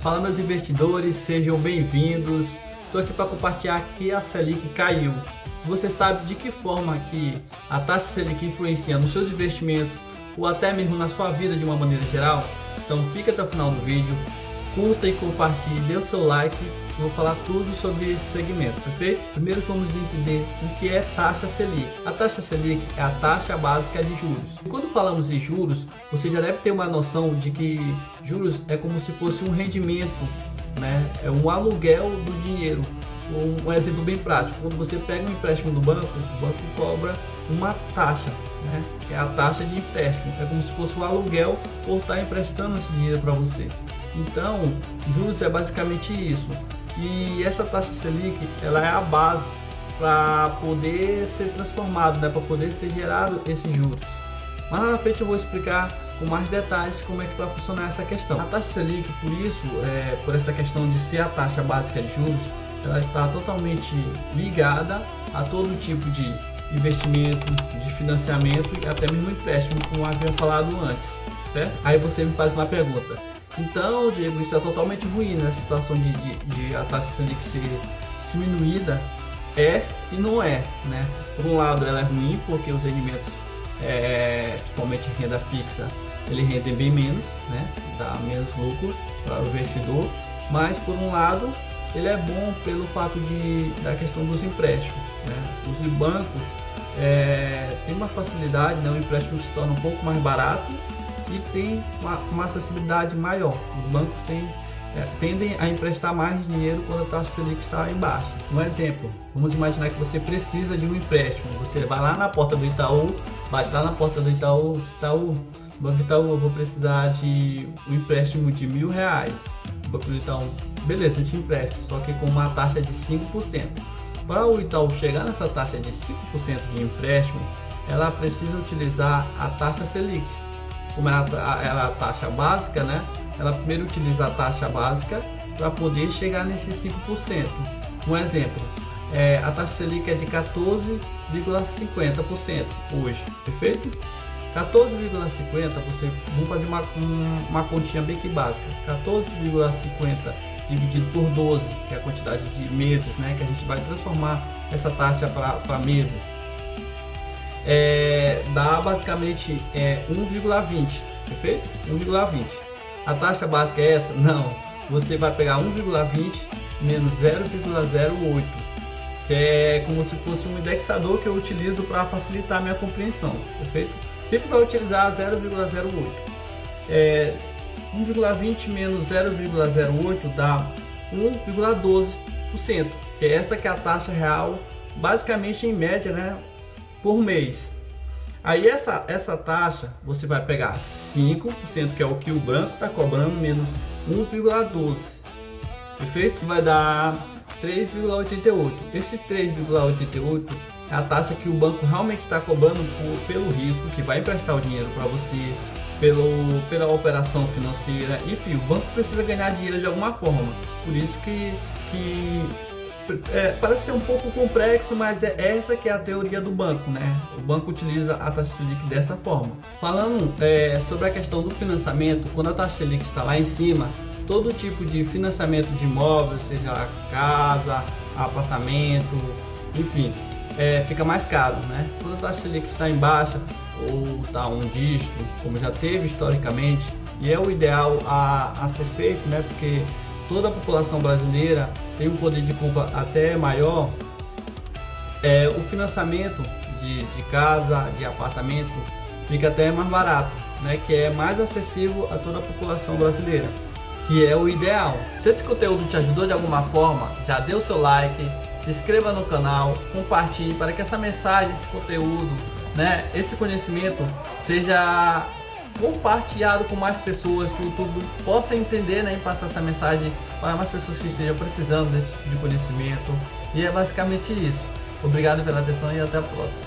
Fala, meus investidores, sejam bem-vindos. Estou aqui para compartilhar que a Selic caiu. Você sabe de que forma que a taxa Selic influencia nos seus investimentos ou até mesmo na sua vida de uma maneira geral? Então fica até o final do vídeo, curta e compartilhe, dê o seu like. Eu vou falar tudo sobre esse segmento, perfeito? Primeiro vamos entender o que é taxa Selic. A taxa Selic é a taxa básica de juros. E quando falamos em juros, você já deve ter uma noção de que juros é como se fosse um rendimento, né? É um aluguel do dinheiro. Um exemplo bem prático: quando você pega um empréstimo do banco, o banco cobra uma taxa, né? É a taxa de empréstimo. É como se fosse o aluguel por estar emprestando esse dinheiro para você. Então, juros é basicamente isso. E essa taxa Selic, ela é a base para poder ser transformado, né? Para poder ser gerado esses juros. Mas lá na frente eu vou explicar com mais detalhes como é que vai funcionar essa questão. A taxa Selic, por isso, por essa questão de ser a taxa básica de juros, ela está totalmente ligada a todo tipo de investimento, de financiamento e até mesmo empréstimo, como havia falado antes, certo? Aí você me faz uma pergunta: então, Diego, isso é totalmente ruim nessa situação de a taxa Selic ser diminuída? É e não é, né? Por um lado, ela é ruim porque os rendimentos, principalmente renda fixa, ele rende bem menos, né? Dá menos lucro para o investidor. Mas por um lado, ele é bom pelo fato da questão dos empréstimos, né? Os bancos têm uma facilidade, né? O empréstimo se torna um pouco mais barato e tem uma acessibilidade maior. Os bancos tendem a emprestar mais dinheiro quando a taxa Selic está em baixa. Um exemplo: vamos imaginar que você precisa de um empréstimo. Você vai lá na porta do Itaú, bate lá na porta do Itaú, Banco Itaú, eu vou precisar de um empréstimo de R$1.000. Banco do Itaú: beleza, eu te empresto, só que com uma taxa de 5%. Para o Itaú chegar nessa taxa de 5% de empréstimo, ela precisa utilizar a taxa Selic. Como ela é a taxa básica, né? Ela primeiro utiliza a taxa básica para poder chegar nesses 5%. Um exemplo: a taxa Selic é de 14,50% hoje, perfeito? 14,50%, vamos fazer uma continha bem que básica. 14,50 dividido por 12, que é a quantidade de meses, né? Que a gente vai transformar essa taxa para meses. Dá basicamente 1,20, perfeito? 1,20. A taxa básica é essa? Não. Você vai pegar 1,20 menos 0,08, que é como se fosse um indexador que eu utilizo para facilitar a minha compreensão, perfeito? Sempre vai utilizar 0,08. 1,20 menos 0,08 dá 1,12%, que é essa que é a taxa real, basicamente em média, né, por mês. Aí essa taxa você vai pegar 5%, que é o que o banco está cobrando, menos 1,12, perfeito? Vai dar 3,88. Esse 3,88 é a taxa que o banco realmente está cobrando pelo risco que vai emprestar o dinheiro para você, pela operação financeira. Enfim, o banco precisa ganhar dinheiro de alguma forma. Por isso que parece ser um pouco complexo, mas essa que é a teoria do banco, né? O banco utiliza a taxa Selic dessa forma. Falando sobre a questão do financiamento, quando a taxa Selic está lá em cima, todo tipo de financiamento de imóveis, seja casa, apartamento, enfim, fica mais caro, né? Quando a taxa Selic está em baixa ou está um dígito, como já teve historicamente, e é o ideal a ser feito, né? Porque toda a população brasileira tem um poder de compra até maior. O financiamento de casa, de apartamento, fica até mais barato, né? Que é mais acessível a toda a população brasileira, que é o ideal. Se esse conteúdo te ajudou de alguma forma, já dê o seu like, se inscreva no canal, compartilhe para que essa mensagem, esse conteúdo, né, esse conhecimento seja compartilhado com mais pessoas, que o YouTube possa entender, né, e passar essa mensagem para mais pessoas que estejam precisando desse tipo de conhecimento. E é basicamente isso. Obrigado pela atenção e até a próxima.